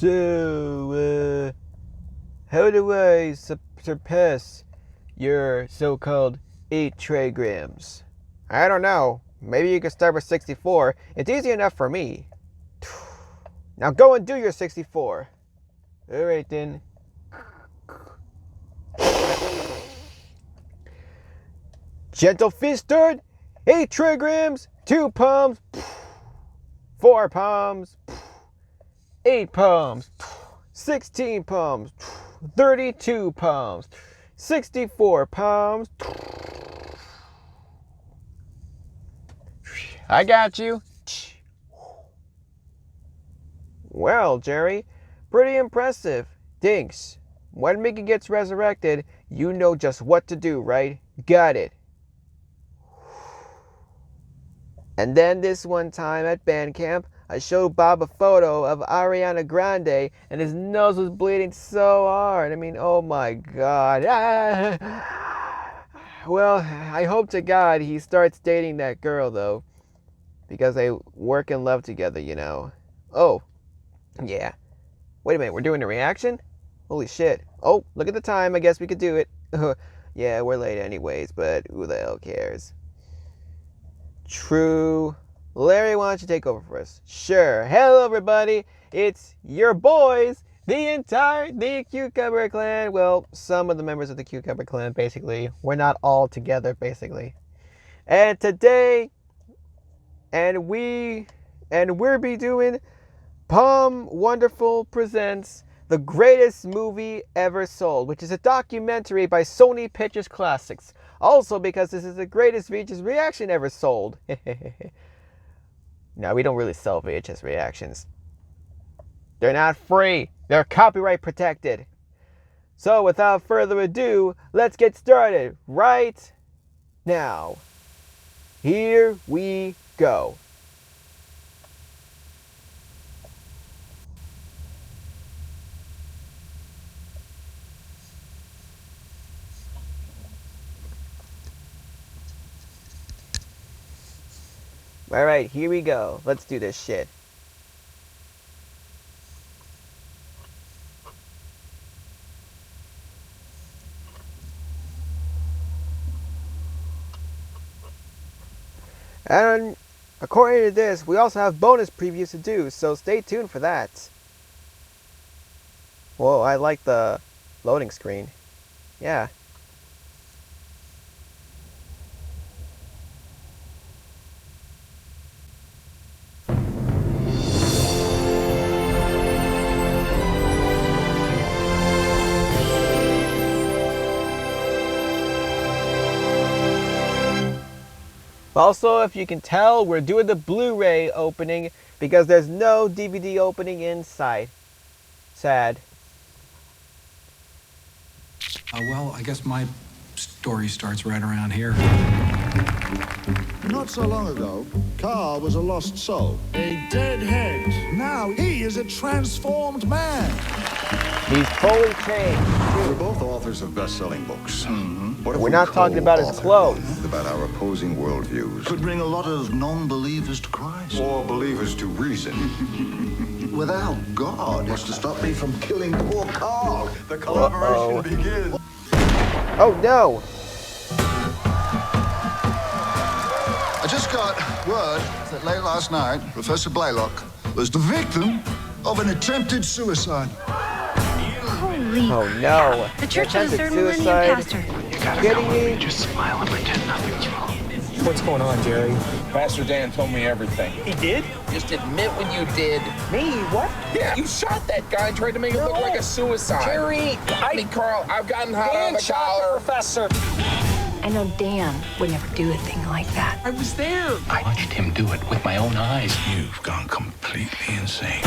So, how do I surpass your so-called 8 trigrams? I don't know. Maybe you could start with 64. It's easy enough for me. Now go and do your 64. Alright then. Gentle fisted, 8 trigrams, 2 palms, 4 palms, 8 palms, 16 palms, 32 palms, 64 palms. I got you. Well, Jerry, pretty impressive. Thanks. When Mickey gets resurrected, you know just what to do, right? Got it. And then this one time at band camp, I showed Bob a photo of Ariana Grande, and his nose was bleeding so hard. I mean, oh my God. Well, I hope to God he starts dating that girl, though. Because they work and love together, you know. Oh, yeah. Wait a minute, we're doing a reaction? Holy shit. Oh, look at the time. I guess we could do it. Yeah, we're late anyways, but who the hell cares? True. Larry, why don't you take over for us? Sure. Hello, everybody. It's your boys, the Cucumber Clan. Well, some of the members of the Cucumber Clan, basically. We're not all together, basically. And today, we're be doing Palm Wonderful Presents The Greatest Movie Ever Sold, which is a documentary by Sony Pictures Classics. Also because this is the greatest VHS reaction ever sold. No, we don't really sell VHS reactions. They're not free. They're copyright protected. So without further ado, let's get started right now. Here we go. Alright, here we go. Let's do this shit. And according to this, we also have bonus previews to do, so stay tuned for that. Whoa, I like the loading screen. Yeah. Also, if you can tell, we're doing the Blu-ray opening because there's no DVD opening in sight. Sad. Well, I guess my story starts right around here. Not so long ago, Carl was a lost soul. A deadhead. Now he is a transformed man. He's fully changed. We're both authors of best-selling books. What if We're not talking about his clothes. About our opposing worldviews. Could bring a lot of non-believers to Christ. Or believers to reason. Without God, what's to stop me from killing poor Carl? The collaboration begins. Oh no! I just got word that late last night, Professor Blaylock was the victim of an attempted suicide. Holy Oh no! The church has a third Attempted millennium suicide. pastor. You gotta Kidding go me? in and just smile and pretend nothing's wrong. What's going on, Jerry? Pastor Dan told me everything. He did? Just admit when you did. Me? What? Yeah, you shot that guy and tried to make it look like a suicide. Jerry, I mean, Carl, I've gotten hot on Dan the shot collar. the professor. I know Dan would never do a thing like that. I was there. I watched him do it with my own eyes. You've gone completely insane.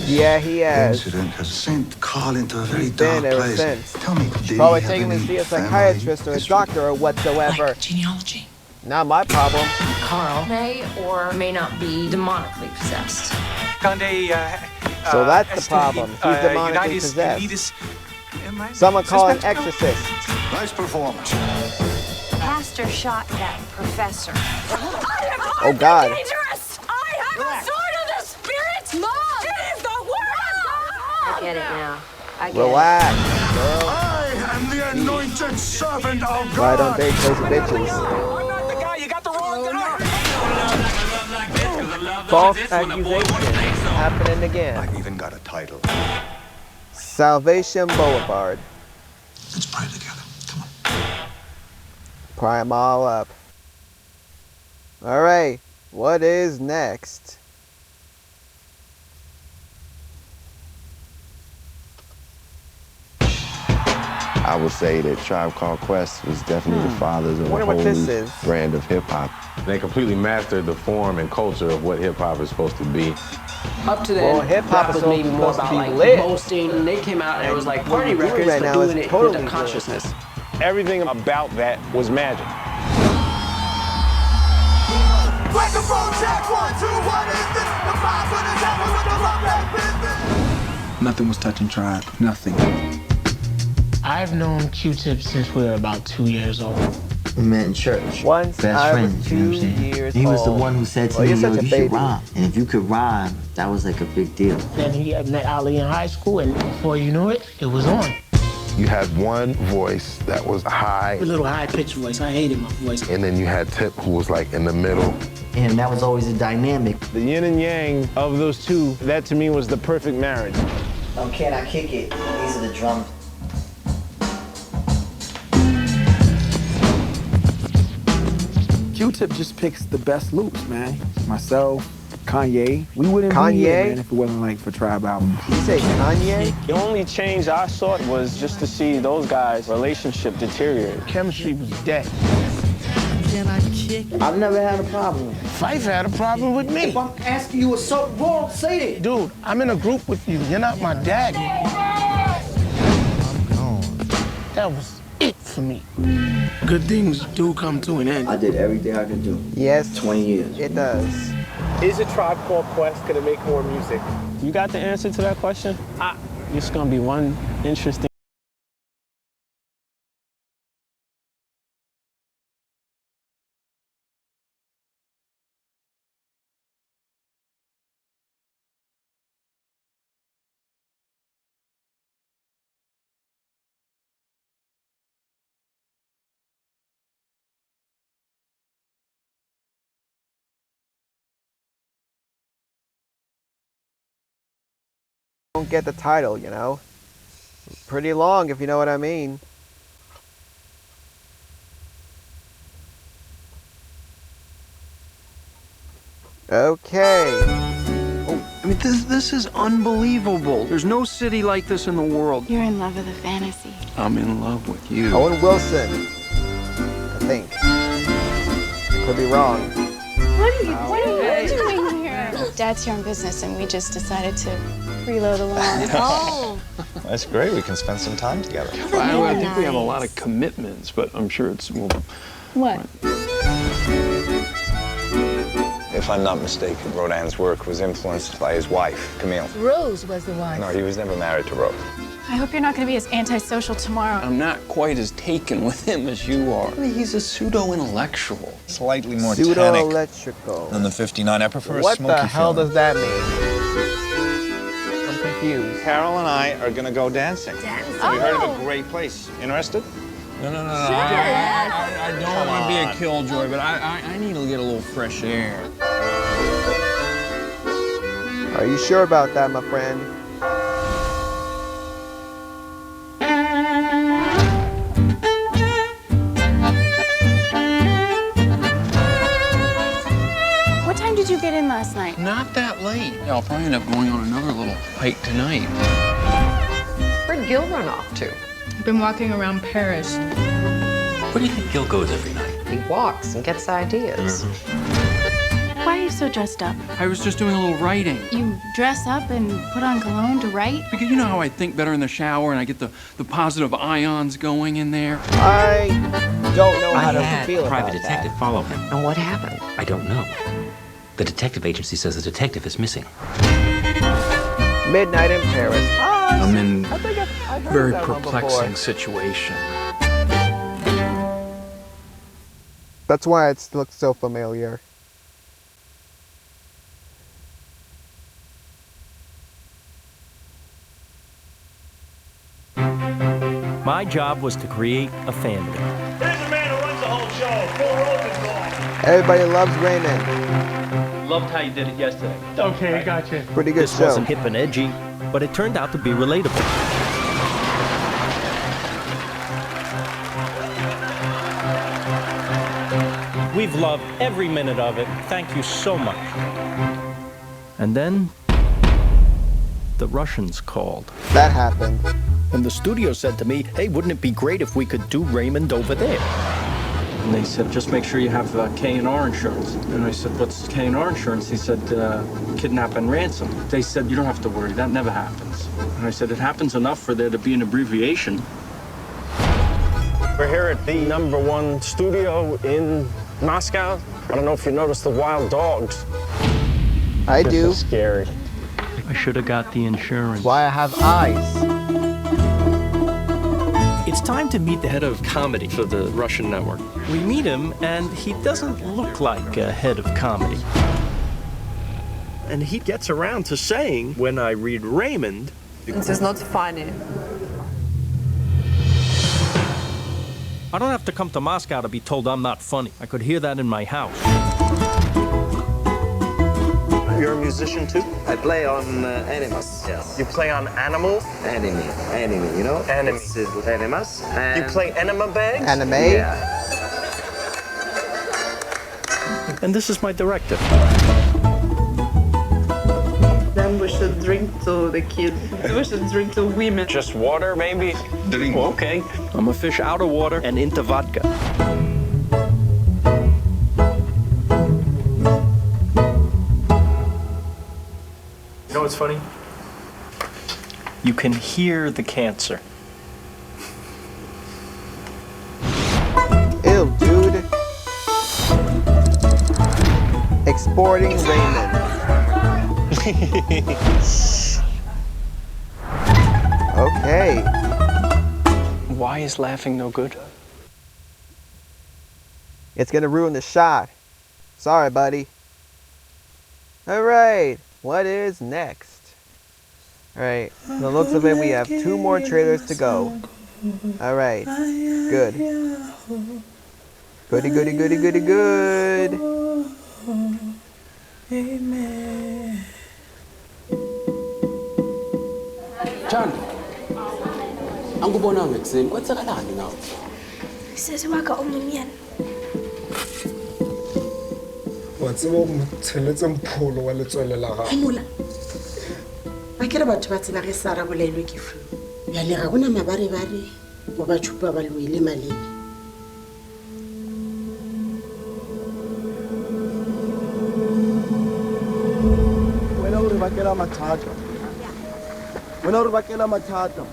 Yeah, he The has. incident has sent Carl into a very He's been dark ever place. since. Tell me, did Probably he take him have to see any a family psychiatrist or a history? doctor or whatsoever. Like genealogy. Not my problem. Carl may or may not be demonically possessed. So that's the problem. He's demonically possessed. Someone call an exorcist. Nice performance. Pastor shot that professor. Oh God. Dangerous! I have a sword of the spirit! Mom! It is the word of God! I get Relax. I am the anointed servant of God. Why don't they play some bitches? I'm not the guy. You got the wrong guy. False accusation happening again. I've even got a title. Salvation Boulevard. Let's pray together. Come on. Pry them all up. All right, what is next? I would say that Tribe Called Quest was definitely the fathers of a Wonder whole what this new is. brand of hip hop. They completely mastered the form and culture of what hip hop is supposed to be. Up to then, Well, hip-hop that is was maybe more supposed to about be like lit. boasting. They came out and it was like What party you're doing records, right but now is doing it totally with the lit. consciousness. Everything about that was magic. Nothing was touching Tribe. Nothing. I've known Q-Tip since we were about 2 years old. We met in church. Once Best I was friends, you know what I'm 2 saying? years He was the old. one who said to Well, me, you're yo, such a you baby. should rhyme. And if you could rhyme, that was like a big deal. Then he met Ali in high school, and before you knew it, it was on. You had one voice that was high, A little high-pitched voice. I hated my voice. and then you had Tip, who was like in the middle. And that was always a dynamic. The yin and yang of those two, that to me was the perfect marriage. Can I kick it? These are the drums. Q-Tip just picks the best loops, man. Myself, Kanye. We wouldn't be Kanye? here, man, if it wasn't like for Tribe albums. You say Kanye? The only change I saw was just to see those guys' relationship deteriorate. Chemistry was dead. I've never had a problem. Phife had a problem with me. If I'm asking you something wrong, say it. Dude, I'm in a group with you. You're not my daddy. That was it for me. Good things do come to an end. I did everything I could do. Yes. 20 years. It does. Is a Tribe Called Quest gonna make more music? You got the answer to that question? It's gonna be one interesting. Don't get the title, you know? Pretty long, if you know what I mean. Okay. I mean, this is unbelievable. There's no city like this in the world. You're in love with a fantasy. I'm in love with you. Owen Wilson, I think. Could be wrong. What are you doing here? Dad's your own business, and we just decided to freeload along. Oh. That's great. We can spend some time together. I think we have a lot of commitments, but I'm sure it's well. What? If I'm not mistaken, Rodin's work was influenced by his wife, Camille. Rose was the wife. No, he was never married to Rose. I hope you're not going to be as antisocial tomorrow. I'm not quite as taken with him as you are. I mean, he's a pseudo-intellectual. Slightly more tannic Pseudo-electrical. than the 59. I prefer a What smoky the hell feeling. does that mean? I'm confused. Carol and I are gonna go dancing. We heard of a great place. Interested? No. I don't want to be a killjoy, but I need to get a little fresh air. Are you sure about that, my friend? What time did you get in last night? Not that late. Yeah, I'll probably end up going on another little hike tonight. Where'd Gil run off to? Been walking around Paris. Where do you think Gil goes every night? He walks and gets ideas. Why are you so dressed up? I was just doing a little writing. You dress up and put on cologne to write? Because you know how I think better in the shower and I get the positive ions going in there? I don't know how to feel private about detective that. follow him. And what happened? I don't know. The detective agency says the detective is missing. Midnight in Paris. I'm in I think I've heard very that one perplexing before. situation. That's why it looks so familiar. My job was to create a fandom. There's the man who runs the whole show, Phil Rosenthal. Everybody loves Raymond. Loved how you did it yesterday. Okay, gotcha. Pretty good This show. wasn't hip and edgy, but it turned out to be relatable. We've loved every minute of it. Thank you so much. And then the Russians called. That happened. And the studio said to me, hey, wouldn't it be great if we could do Raymond over there? And they said, just make sure you have K&R insurance. And I said, what's K&R insurance? He said, kidnap and ransom. They said, you don't have to worry, that never happens. And I said, it happens enough for there to be an abbreviation. We're here at the #1 studio in Moscow. I don't know if you noticed the wild dogs. I do. This is scary. I should have got the insurance. Why I have eyes. It's time to meet the head of comedy for the Russian network. We meet him, and he doesn't look like a head of comedy. And he gets around to saying, when I read Raymond, this is not funny. I don't have to come to Moscow to be told I'm not funny. I could hear that in my house. You're a musician too? I play on animals, yes. You play on animal? Enemy, you know? Enemy. This is animals. You play enema bags? Anime? Yeah. And this is my director. Then we should drink to the kids. We should drink to women. Just water, maybe? Drink. Oh, okay. I'm a fish out of water and into vodka. You know what's funny? You can hear the cancer. Ew, dude. Exporting Raymond. Okay. Why is laughing no good? It's gonna ruin the shot. Sorry, buddy. Alright, what is next? Alright, from the looks of it, we have 2 more trailers to go. Alright, good. Goody, goody, goody, goody, good. Amen. John, angikubonanga ekuseni kwenzakalani nawe? Sesi wa ka umnyana. Wa tseba o motheletse mpholo wa letswele la gago. Mola. Ba kere batho ba tseba ge Sara bolelwe ke flu. Ya le ga bona mabarebare go ba tshupa ba lwele maleng. Wena o re bakela mathata. Wena o re bakela mathata.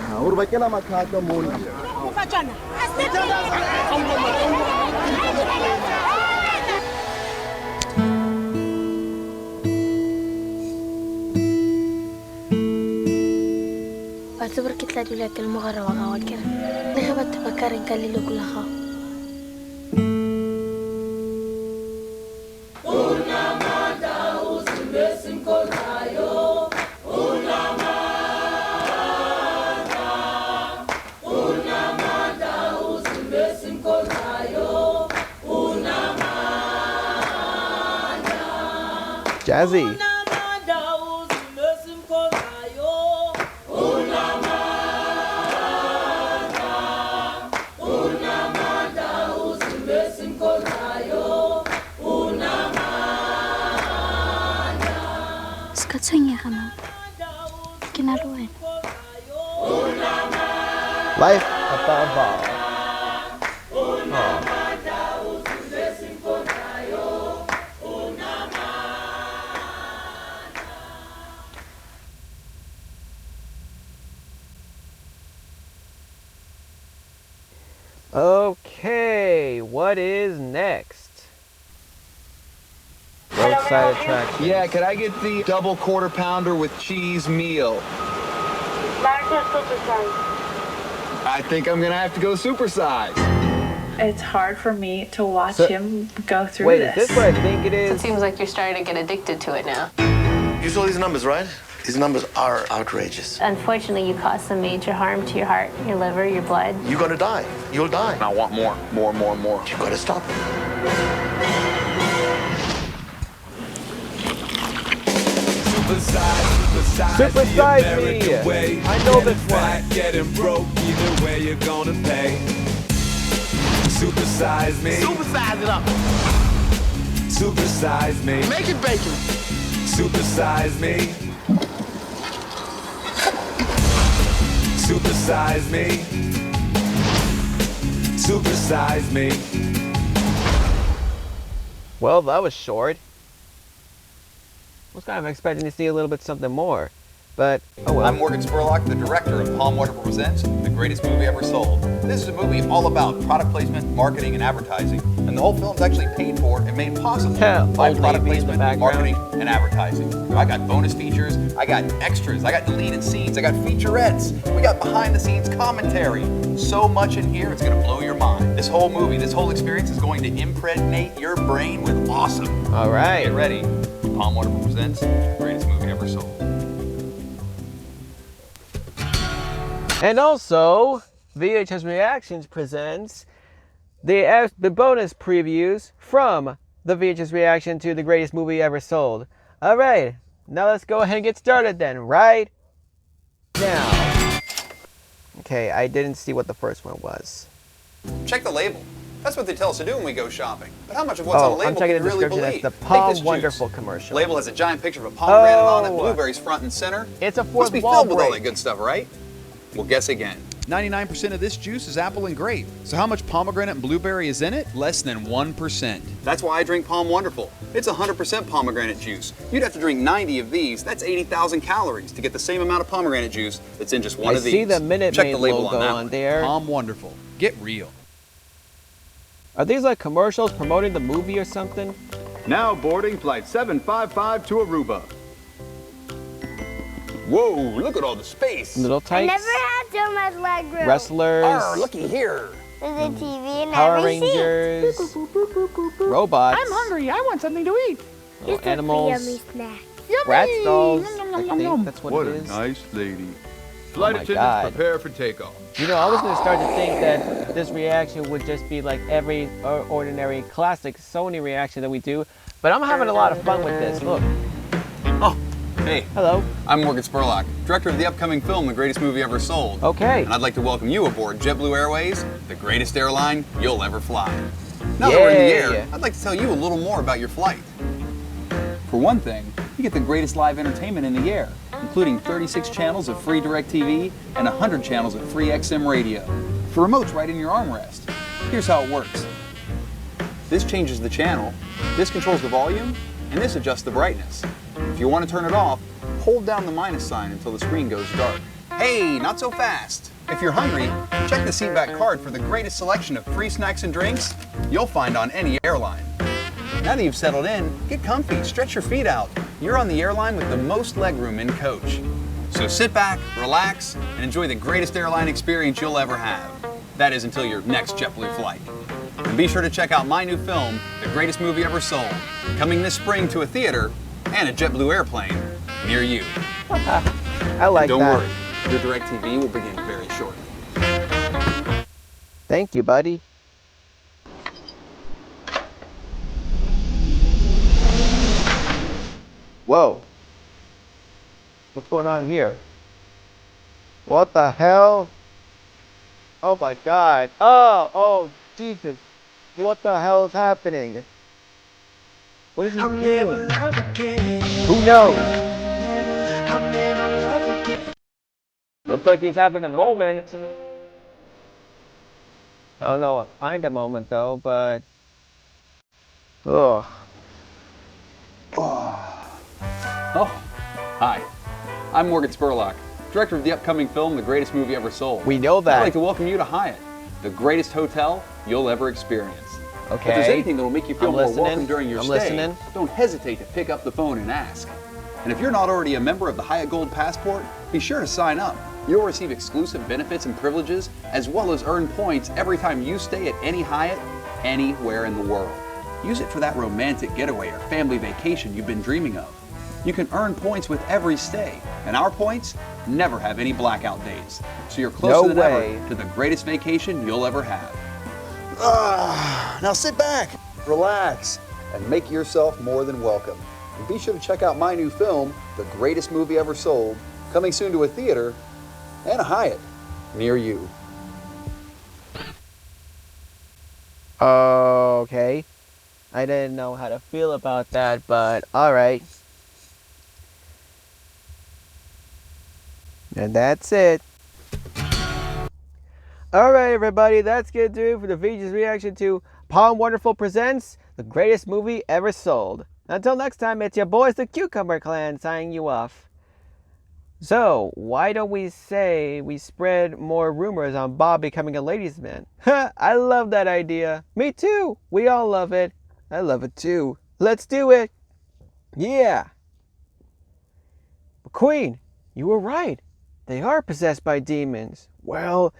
Ha o re bakela mathata mona. Mo fa tsana. Batho ba ke tla dula ke le mogare wa gago ke re. Le ge batho ba ka reng ka leloko la gago. Jazzy. Ska tshwenyega mama. Ke na le wena. Life above all. Okay, what is next? Roadside attraction. Yeah, could I get the double quarter pounder with cheese meal? I think I'm gonna have to go supersize. It's hard for me to watch him go through Wait, this. is this what I think it is? It seems like you're starting to get addicted to it now. You saw these numbers, right? These numbers are outrageous. Unfortunately, you cause some major harm to your heart, your liver, your blood. You're gonna die. You'll die. I want more. You gotta stop it. Supersize me! I know this one. Getting broke, either way you're gonna pay. Supersize me. Supersize it up. Supersize me. Make it bacon. Supersize me. Supersize me. Supersize me. Well, that was short. I was kind of expecting to see a little bit something more, but oh well. I'm Morgan Spurlock, the director of Palm Wonderful Presents, The Greatest Movie Ever Sold. This is a movie all about product placement, marketing, and advertising, and the whole film's actually paid for and made possible by product placement, marketing, and advertising. I got bonus features, I got extras, I got deleted scenes, I got featurettes, we got behind-the-scenes commentary. So much in here, it's gonna blow your mind. This whole movie, this whole experience is going to impregnate your brain with awesome. All right. Get ready. Palm Wonderful Presents, The Greatest Movie Ever Sold. And also, VHS Reactions presents the bonus previews from the VHS reaction to The Greatest Movie Ever Sold. All right, now let's go ahead and get started then, right now. Okay, I didn't see what the first one was. Check the label. That's what they tell us to do when we go shopping. But how much of what's on the label I'm checking can the you really description. believe? That's the Take this Palm juice. Wonderful commercial. Label has a giant picture of a pomegranate on it, Oh. blueberries front and center. It's a Must fourth be wall filled with all break. that good stuff, right? Well, guess again. 99% of this juice is apple and grape. So how much pomegranate and blueberry is in it? Less than 1%. That's why I drink Palm Wonderful. It's 100% pomegranate juice. You'd have to drink 90 of these. That's 80,000 calories to get the same amount of pomegranate juice that's in just one I of these. see the Minute Check Maid the label logo on that on one. there. Palm Wonderful. Get real. Are these like commercials promoting the movie or something? Now boarding flight 755 to Aruba. Whoa, look at all the space. Little I tights, never had so much leg room. wrestlers, Arr, looky here. There's a TV in Power every seat. Rangers, robots, I'm hungry. I want something to eat. little It's a animals, yummy snack. rat dolls. Yum, yum, I yum, think yum. that's what What it a is. nice lady. Oh Flight my attendants, God. prepare for takeoff. You know, I was gonna start to think that this reaction would just be like every ordinary classic Sony reaction that we do, but I'm having a lot of fun with this. Look. Oh, hey. Hello. I'm Morgan Spurlock, director of the upcoming film, The Greatest Movie Ever Sold. Okay. And I'd like to welcome you aboard JetBlue Airways, the greatest airline you'll ever fly. Now that we're in the air, I'd like to tell you a little more about your flight. For one thing, you get the greatest live entertainment in the air, including 36 channels of free DirecTV and 100 channels of free XM radio. The remote's right in your armrest. Here's how it works. This changes the channel, this controls the volume, and this adjusts the brightness. If you want to turn it off, hold down the minus sign until the screen goes dark. Hey, not so fast! If you're hungry, check the seatback card for the greatest selection of free snacks and drinks you'll find on any airline. Now that you've settled in, get comfy, stretch your feet out. You're on the airline with the most legroom in coach. So sit back, relax, and enjoy the greatest airline experience you'll ever have. That is until your next JetBlue flight. And be sure to check out my new film, The Greatest Movie Ever Sold, coming this spring to a theater and a JetBlue airplane near you. I like Don't that. worry, your DirecTV will begin very shortly. Thank you, buddy. Whoa. What's going on here? What the hell? Oh my God. Oh, Jesus. What the hell is happening? What is this doing? Who knows? Looks like he's having a moment. I don't know, find a moment though, but... Ugh. Oh, hi. I'm Morgan Spurlock, director of the upcoming film, The Greatest Movie Ever Sold. We know that. I'd like to welcome you to Hyatt, the greatest hotel you'll ever experience. Okay. If there's anything that will make you feel I'm more listening. welcome during your I'm stay, listening. don't hesitate to pick up the phone and ask. And if you're not already a member of the Hyatt Gold Passport, be sure to sign up. You'll receive exclusive benefits and privileges, as well as earn points every time you stay at any Hyatt, anywhere in the world. Use it for that romantic getaway or family vacation you've been dreaming of. You can earn points with every stay, And our points never have any blackout days. So you're closer than ever to the greatest vacation you'll ever have. Now sit back, relax, and make yourself more than welcome. And be sure to check out my new film, The Greatest Movie Ever Sold, coming soon to a theater and a Hyatt near you. Okay. I didn't know how to feel about that, but alright. And that's it. Alright, everybody, that's gonna do it for the VG's reaction to Palm Wonderful Presents The Greatest Movie Ever Sold. Until next time, it's your boys, the Cucumber Clan, signing you off. So, why don't we say we spread more rumors on Bob becoming a ladies' man? I love that idea. Me too. We all love it. I love it too. Let's do it. Yeah. Queen, you were right. They are possessed by demons. Well,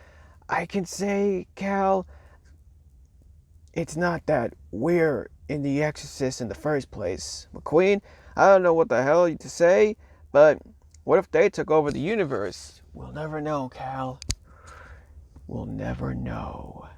I can say, Cal, it's not that we're in The Exorcist in the first place. McQueen, I don't know what the hell to say, but what if they took over the universe? We'll never know, Cal. We'll never know.